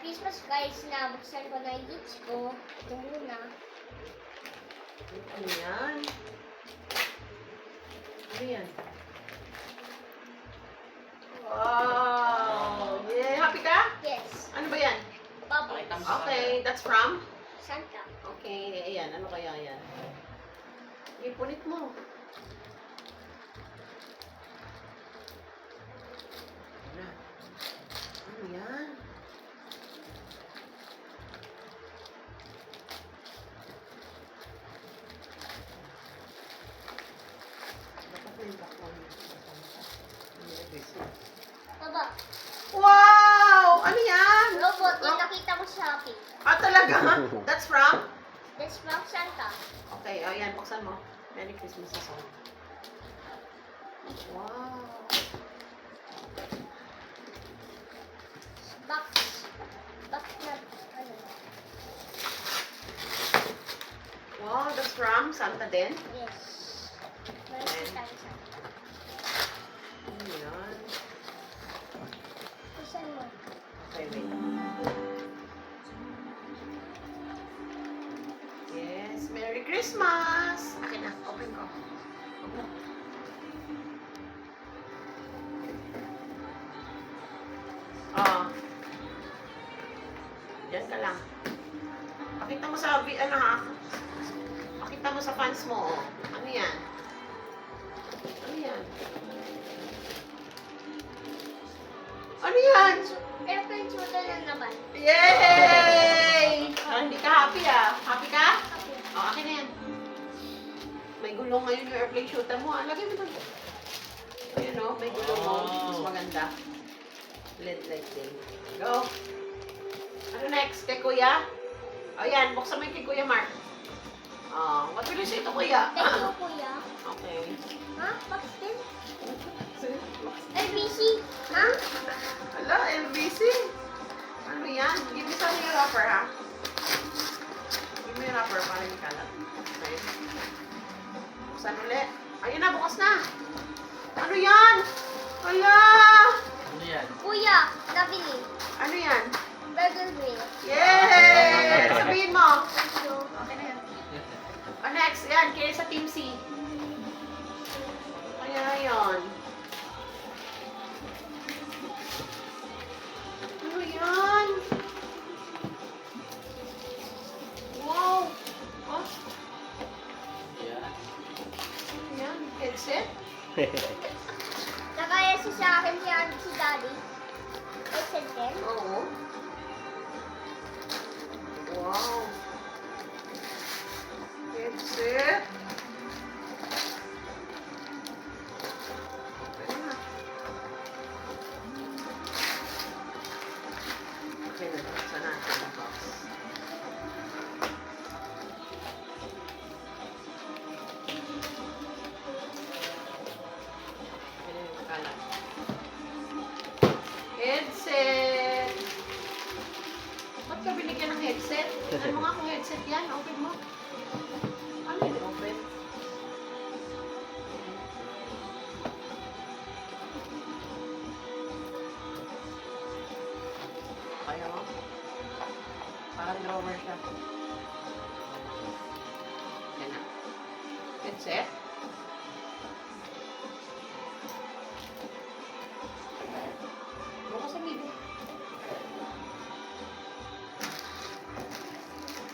Christmas guys, nabuksan ko na yung gifts ko. Ito muna. Ano yan? Ano yan? Wow! Yeah, happy ka? Yes. Ano ba yan? Bubbles. Okay, that's from? Santa. Okay, ayan. Ano kaya yan? Ipunit mo. Ano yan? Dapat na yung bakwan. Baba. Wow! Ano yan? Robot. Yung nakita ko sa shopping. Ah, talaga? That's from? That's from Santa. Okay, ayan. Buksan mo. Merry Christmas sa song. Wow! Box. Box na. Ano? Wow, that's from Santa din? Yes. Meron tayo sa. Ano yan? Kusan mo. Okay, wait. Yes, Merry Christmas! Akin na, open ko. Open. Oh. Diyan ka lang. Pakita mo sa, ano ha? Pakita mo sa fans mo, oh. Ano yan? Ano yan? Ano yan? Airplane shooter na naman. Yay! Ah, hindi ka happy ah. Happy ka? O, akin na yan. May gulong ngayon yung airplane shooter mo. Lagay mo doon. Ayun o, may gulong mo. Mas maganda. LED light din. Go. Ano next? Kay Kuya? O yan, buksan mo yung kay Kuya Mark. Oh, mabilis ito Kuya. Thank you, kuya. Okay. Ha? Box din? LBC? Ha? Ala, LBC. Ano yan? Give me some yung wrapper ha. Give me yung wrapper para hindi kalat. Okay. Buksan ulit. Ayun na, bukas na. Ano yan? Ala! Ano yan? Kuya, nabili. Ano yan? Burger grill. Yay! Sabihin mo. Thank you. Okay na yan. Oh, next. Yan, kaya sa Team C. Kaya yun. Ano yan? Wow! Oh, Yan. ano yan? Headset? Nakaya siya sa akin si Daddy. Exit din. Oo. Wow! Headset? Okay na. Okay na, buksan natin ang box. Ayan yung makalat. Headset! Ba't ka binigyan ng headset? Ano mo nga kung headset yan? Open mo. Ano yun? Open? Kaya mo? Parang drawer siya. Yan na. Headset? Bukas sa video.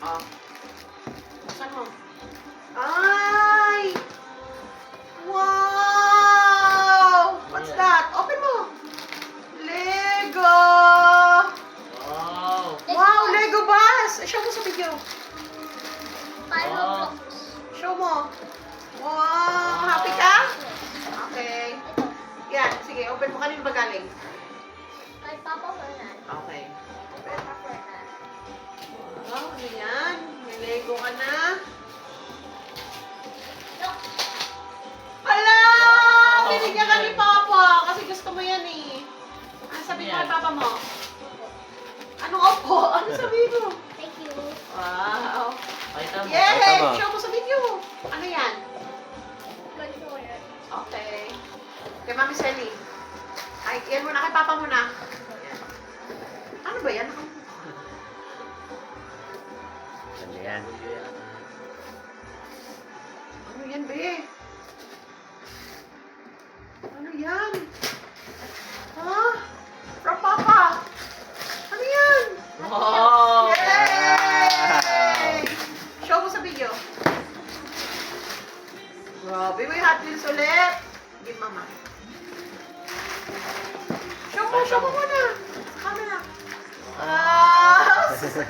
Ah. Buksan mo. Ay! Wow! What's that? Open mo! Lego! Wow! Wow! Lego bus! Show mo sa video. Paano Wow. blocks? Show mo. Wow! Happy ka? Okay. Ito. Yan. Sige, open mo. Kanino ba galing? Kay Papa Fernan. Okay. Open. Papa Fernan. Wow, ano yan? May Lego ka na. Look. Hala! Wow! Binigyan ka ni Papa kasi gusto mo yan eh. Ano sabihin mo kay Papa mo? Anong opo? Ano sabihin mo? Thank you. Wow! Pakita mo. Yay! Pakita mo. Show mo sa video. Ano yan? Controller. Okay. Kay Mami Selly. Ay, yan muna kay Papa muna. Yan. Ano ba yan?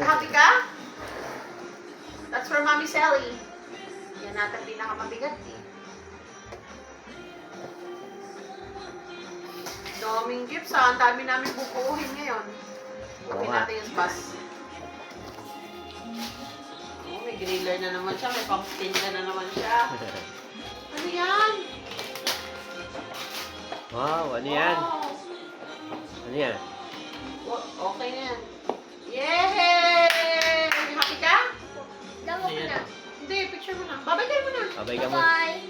Happy ka? That's for Mommy Sally. Yan natin pinakamabigat eh. Daming gifts ha. Ang dami namin bukuhin ngayon. Oo Kapin nga. natin yung bus. Oh, may griller na naman siya. May pumpkin na naman siya. Ano yan? Wow, ano yan? Wow. Ano yan? Okay na yan. Yay! Happy ka? Daw ako Ayan. na. Hindi, picture mo na. Babay kayo mo na. Babay ka mo. Bye.